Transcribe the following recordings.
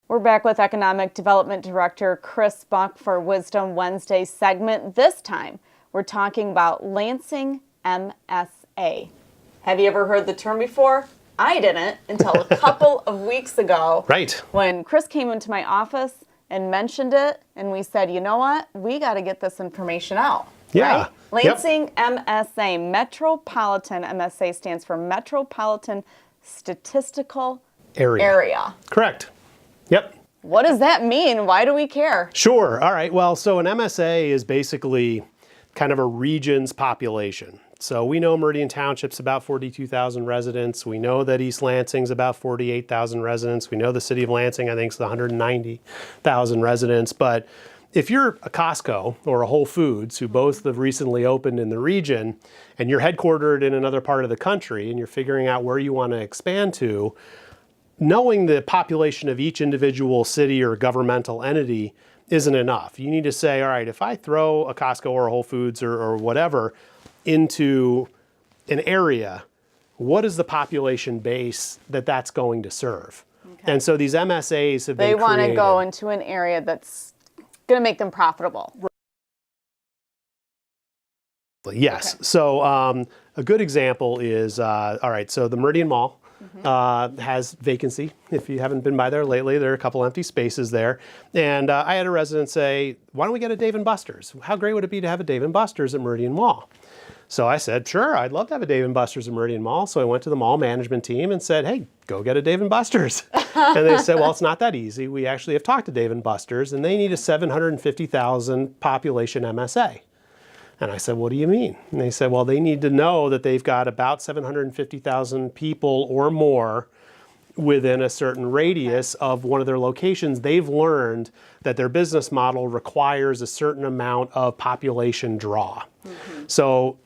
We're back with Economic Development Director Chris Buck for Wisdom Wednesday segment. This time, we're talking about Lansing MSA. Have you ever heard the term before? I didn't until a couple of weeks ago. Right. When Chris came into my office and mentioned it, and we said, you know what? We got to get this information out. Yeah. Right? Lansing MSA, Metropolitan MSA stands for Metropolitan Statistical Area. Correct. Yep. What does that mean? Why do we care? Sure. All right. Well, so an MSA is basically kind of a region's population. So we know Meridian Township's about 42,000 residents. We know that East Lansing's about 48,000 residents. We know the city of Lansing, I think, is 190,000 residents. But if you're a Costco or a Whole Foods, who both have recently opened in the region, and you're headquartered in another part of the country, and you're figuring out where you want to expand to, knowing the population of each individual city or governmental entity isn't enough. You need to say, all right, if I throw a Costco or a Whole Foods or whatever into an area, what is the population base that's going to serve? Okay. And so these MSAs have been created. They want to go into an area that's going to make them profitable. Yes. Okay. So a good example is, all right, so the Meridian Mall has vacancy. If you haven't been by there lately, there are a couple empty spaces there. And I had a resident say, why don't we get a Dave & Buster's? How great would it be to have a Dave & Buster's at Meridian Mall? So I said, sure, I'd love to have a Dave & Buster's at Meridian Mall. So I went to the mall management team and said, hey, go get a Dave & Buster's. And they said, well, it's not that easy. We actually have talked to Dave & Buster's, and they need a 750,000 population MSA. And I said, what do you mean? And they said, well, they need to know that they've got about 750,000 people or more within a certain radius of one of their locations. They've learned that their business model requires a certain amount of population draw. So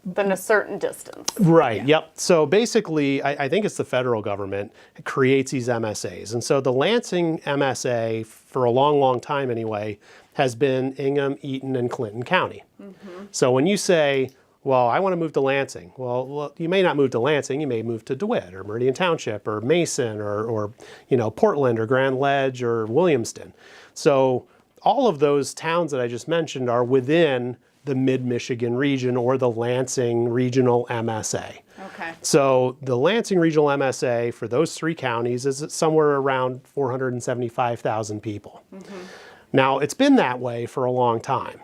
within a certain distance. Right, yep. So basically, I think it's the federal government creates these MSAs. And so the Lansing MSA, for a long, long time anyway, has been Ingham, Eaton, and Clinton County. So when you say, well, I want to move to Lansing, well, you may not move to Lansing, you may move to DeWitt or Meridian Township or Mason or Portland or Grand Ledge or Williamston. So all of those towns that I just mentioned are within the Mid-Michigan region or the Lansing Regional MSA. Okay. So the Lansing Regional MSA for those three counties is somewhere around 475,000 people. Now, it's been that way for a long time.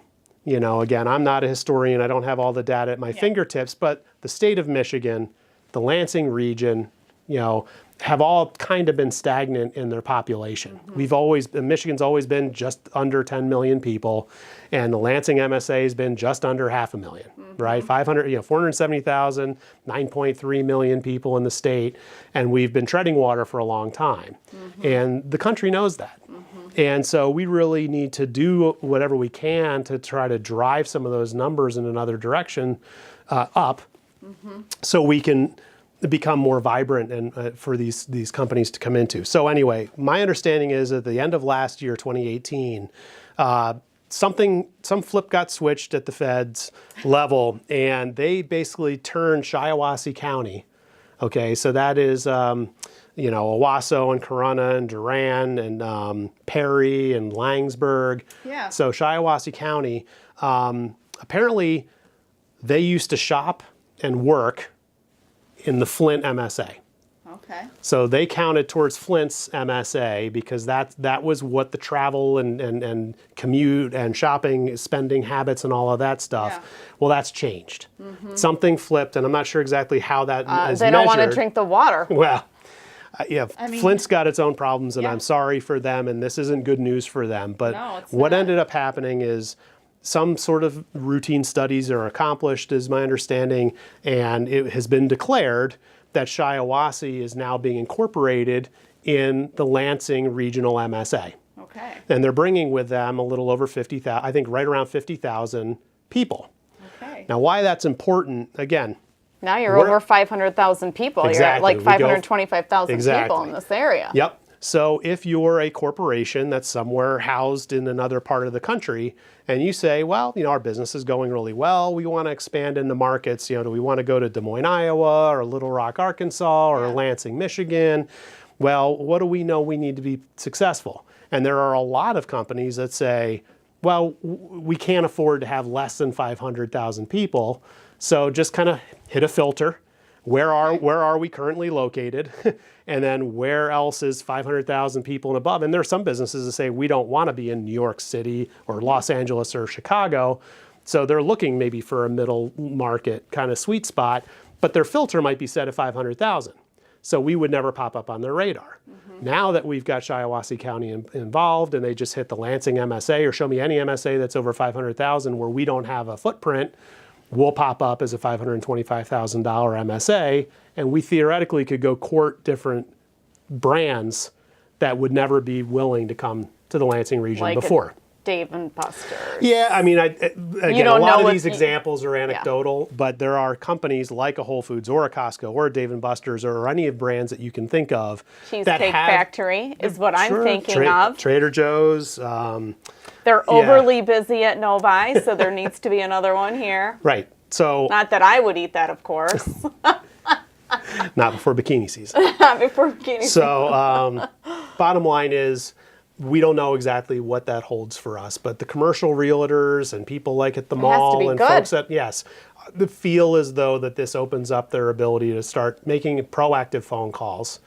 You know, again, I'm not a historian. I don't have all the data at my fingertips, but the state of Michigan, the Lansing region, have all kind of been stagnant in their population. Michigan's always been just under 10 million people, and the Lansing MSA has been just under 500,000, right? 470,000, 9.3 million people in the state, and we've been treading water for a long time. And the country knows that. And so we really need to do whatever we can to try to drive some of those numbers in another direction up so we can become more vibrant and for these companies to come into. So anyway, my understanding is at the end of last year, 2018, some flip got switched at the Fed's level, and they basically turned Shiawassee County. Okay, so that is Owasso and Corunna and Durand and Perry and Langsburg. Yeah. So Shiawassee County, apparently they used to shop and work in the Flint MSA. Okay. So they counted towards Flint's MSA because that was what the travel and commute and shopping, spending habits and all of that stuff. Yeah. Well, that's changed. Something flipped, and I'm not sure exactly how that is they measured. don't want to drink the water. Well, Flint's got its own problems, and Yeah. I'm sorry for them, and this isn't good news for them. But No, it's what not. ended up happening is some sort of routine studies are accomplished, is my understanding, and it has been declared that Shiawassee is now being incorporated in the Lansing Regional MSA. Okay. And they're bringing with them a little over 50,000, I think right around 50,000 people. Okay. Now, why that's important, again, Now you're over 500,000 people. Exactly. You're at like We go- 525,000 people Exactly. in this area. Yep. So if you're a corporation that's somewhere housed in another part of the country, and you say, well, our business is going really well, we want to expand into markets, do we want to go to Des Moines, Iowa, or Little Rock, Arkansas, or Yeah. Lansing, Michigan? Well, what do we know we need to be successful? And there are a lot of companies that say, well, we can't afford to have less than 500,000 people. So just kind of hit a filter. Where are we currently located? And then where else is 500,000 people and above? And there are some businesses that say we don't want to be in New York City or Los Angeles or Chicago. So they're looking maybe for a middle market kind of sweet spot, but their filter might be set at 500,000. So we would never pop up on their radar. Now that we've got Shiawassee County involved and they just hit the Lansing MSA, or show me any MSA that's over 500,000 where we don't have a footprint, we'll pop up as a $525,000 MSA, and we theoretically could go court different brands that would never be willing to come to the Lansing region Like before. Dave and Buster's. Yeah, I mean, again, a lot of these examples are anecdotal, but there are companies like a Whole Foods or a Costco or a Dave & Buster's or any of brands that you can think of. Cheesecake Factory is what I'm thinking of. Trader Joe's. They're overly busy at Novi, so there needs to be another one here. Right. So not that I would eat that, of course. Not before bikini season. Not before bikini season. So bottom line is, we don't know exactly what that holds for us, but the commercial realtors and people like at the mall and folks that, the feel as though that this opens up their ability to start making proactive phone calls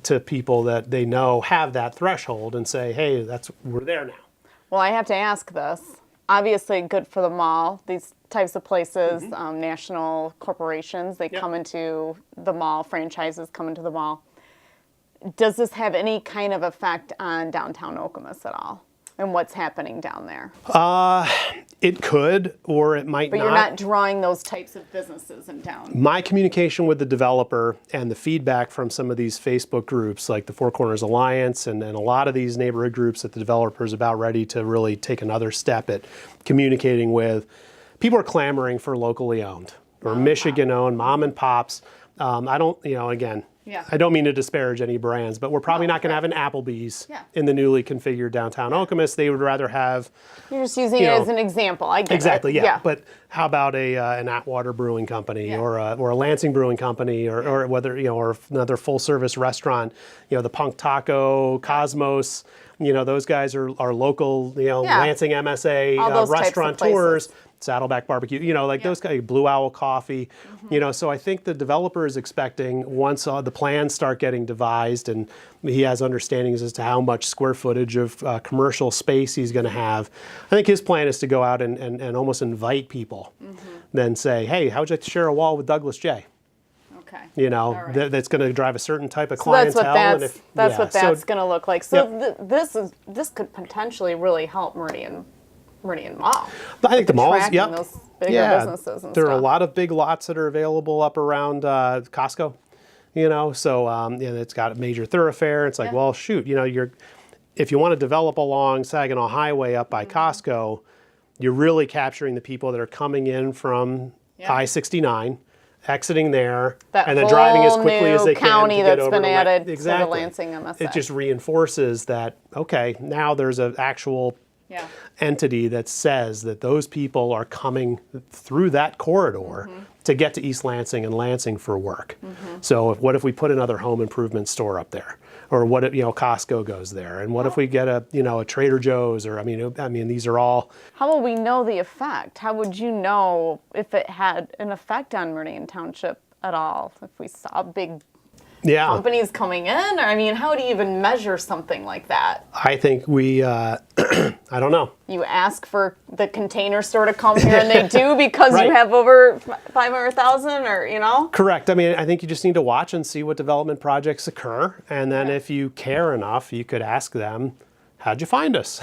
to people that they know have that threshold and say, hey, we're there now. Well, I have to ask this. Obviously good for the mall, these types of places, national corporations, they come into the mall, franchises come into the mall. Does this have any kind of effect on downtown Okemos at all and what's happening down there? It could, or it might not. But you're not drawing those types of businesses in town. My communication with the developer and the feedback from some of these Facebook groups like the Four Corners Alliance and a lot of these neighborhood groups that the developer is about ready to really take another step at communicating with, people are clamoring for locally owned or Michigan owned, mom and pops. I don't, again, I don't mean to disparage any brands, but we're probably not going to have an Applebee's in the newly configured downtown Okemos. They would rather have. You're just using it as an example. I get it. Exactly, yeah. But how about an Atwater Brewing Company or a Lansing Brewing Company or whether, or another full service restaurant, the Punk Taco, Cosmos, those guys are local, Lansing MSA restaurateurs. Saddleback Barbecue, those guys, Blue Owl Coffee, so I think the developer is expecting once the plans start getting devised and he has understandings as to how much square footage of commercial space he's going to have. I think his plan is to go out and almost invite people, then say, hey, how would you like to share a wall with Douglas J? Okay. That's going to drive a certain type of clientele. That's what that's going to look like. So this could potentially really help Meridian Mall. I think the malls, those bigger businesses and there stuff. are a lot of big lots that are available up around Costco, so it's got a major thoroughfare. It's like, well, shoot, if you want to develop along Saginaw Highway up by Costco, you're really capturing the people that are coming in from I-69, exiting there, and then driving as quickly as they can to get over been added to to the Lansing MSA. It just reinforces that, okay, now there's an actual entity that says that those people are coming through that corridor to get to East Lansing and Lansing for work. So what if we put another home improvement store up there? Or what if Costco goes there? And what if we get a Trader Joe's? Or I mean these are all. How will we know the effect? How would you know if it had an effect on Meridian Township at all? If we saw big companies coming in? Or, I mean, how do you even measure something like that? I think we, I don't know. You ask for the Container Store to come here and they do because you have over 500,000 or, Correct. I mean, I think you just need to watch and see what development projects occur. And then if you care enough, you could ask them, how'd you find us?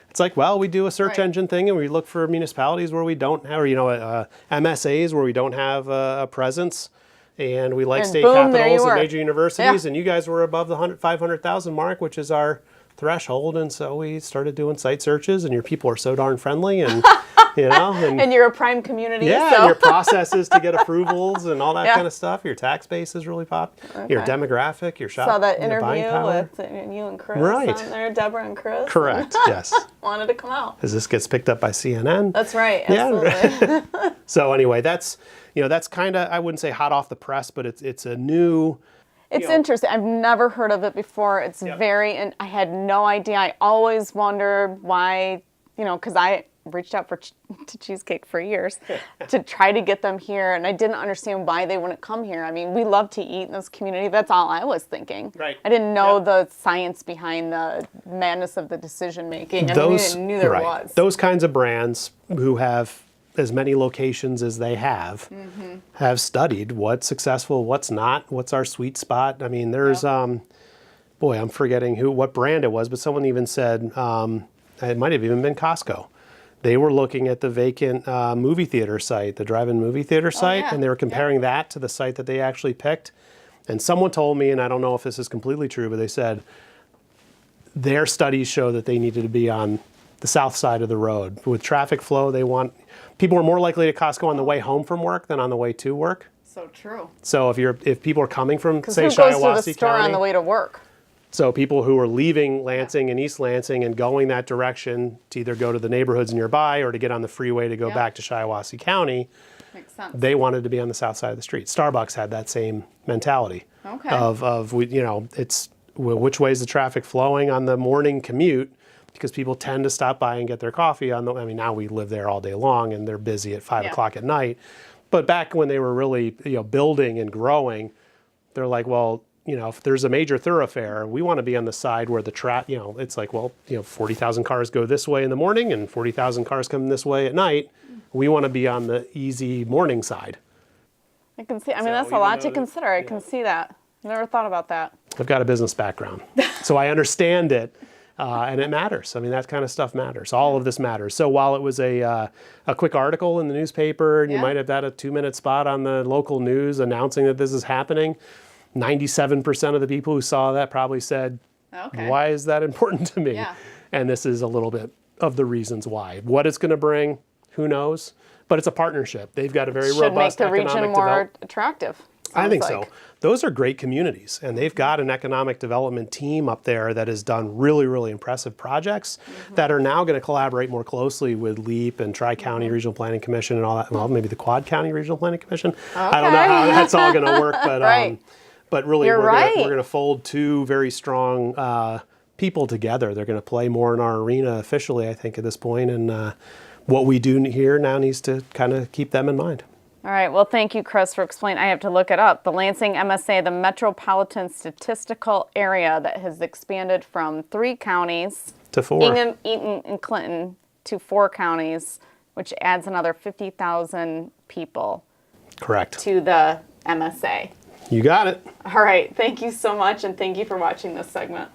It's like, well, we do a search engine thing and we look for municipalities where we don't have, or, MSAs where we don't have a presence. And we like state capitals and major universities, and you guys were above the 500,000 mark, which is our threshold. And so we started doing site searches, and your people are so darn friendly, and and you're a prime community. Yeah, and your processes to get approvals and all that kind of stuff. Your tax base is really popular. Your demographic, your shop. Saw that interview with you and Chris on there, Deborah and Chris. Correct. Yes. Wanted to come out. As this gets picked up by CNN. That's right. Absolutely. So anyway, that's kind of, I wouldn't say hot off the press, but it's a new It's interesting. I've never heard of it before. It's and I had no idea. I always wondered why, because I reached out to Cheesecake for years to try to get them here, and I didn't understand why they wouldn't come here. I mean, we love to eat in this community. That's all I was thinking. Right. I didn't know the science behind the madness of the decision making. I knew there was. Those kinds of brands who have as many locations as they have studied what's successful, what's not, what's our sweet spot. I mean, there's, I'm forgetting what brand it was, but someone even said, it might have even been Costco. They were looking at the vacant movie theater site, the drive-in movie theater site, and they were comparing that to the site that they actually picked. And someone told me, and I don't know if this is completely true, but they said their studies show that they needed to be on the south side of the road. With traffic flow, people are more likely to Costco on the way home from work than on the way to work. So true. So if people are coming from, say, who Shiawassee goes to the store County, on the way to work? So people who are leaving Lansing and East Lansing and going that direction to either go to the neighborhoods nearby or to get on the freeway to go back to Shiawassee County, makes sense. They wanted to be on the south side of the street. Starbucks had that same mentality of it's which way is the traffic flowing on the morning commute, because people tend to stop by and get their coffee now we live there all day long and they're busy at 5 o'clock at night. But back when they were really building and growing, they're like, well, if there's a major thoroughfare, we want to be on the side where the it's like, 40,000 cars go this way in the morning and 40,000 cars come this way at night. We want to be on the easy morning side. I can see. That's a lot to consider. I can see that. Never thought about that. I've got a business background, so I understand it, and it matters. That kind of stuff matters. All of this matters. So while it was a quick article in the newspaper, and you might have had a 2-minute spot on the local news announcing that this is happening, 97% of the people who saw that probably said, why is that important to me? Yeah. And this is a little bit of the reasons why. What it's going to bring, who knows? But it's a partnership. They've got a very robust economic development. Should make the region more attractive. I think so. Those are great communities, and they've got an economic development team up there that has done really, really impressive projects that are now going to collaborate more closely with LEAP and Tri-County Regional Planning Commission and all that. Well, maybe the Quad County Regional Planning Commission. I don't know how that's all going to work, but but really we're going to fold two very strong people together. They're going to play more in our arena officially, I think, at this point, and what we do here now needs to kind of keep them in mind. All right. Well, thank you, Chris, for explaining. I have to look it up. The Lansing MSA, the Metropolitan Statistical Area, that has expanded from 3 counties to 4. Ingham, Eaton, and Clinton to 4 counties, which adds another 50,000 people. Correct. To the MSA. You got it. All right. Thank you so much, and thank you for watching this segment.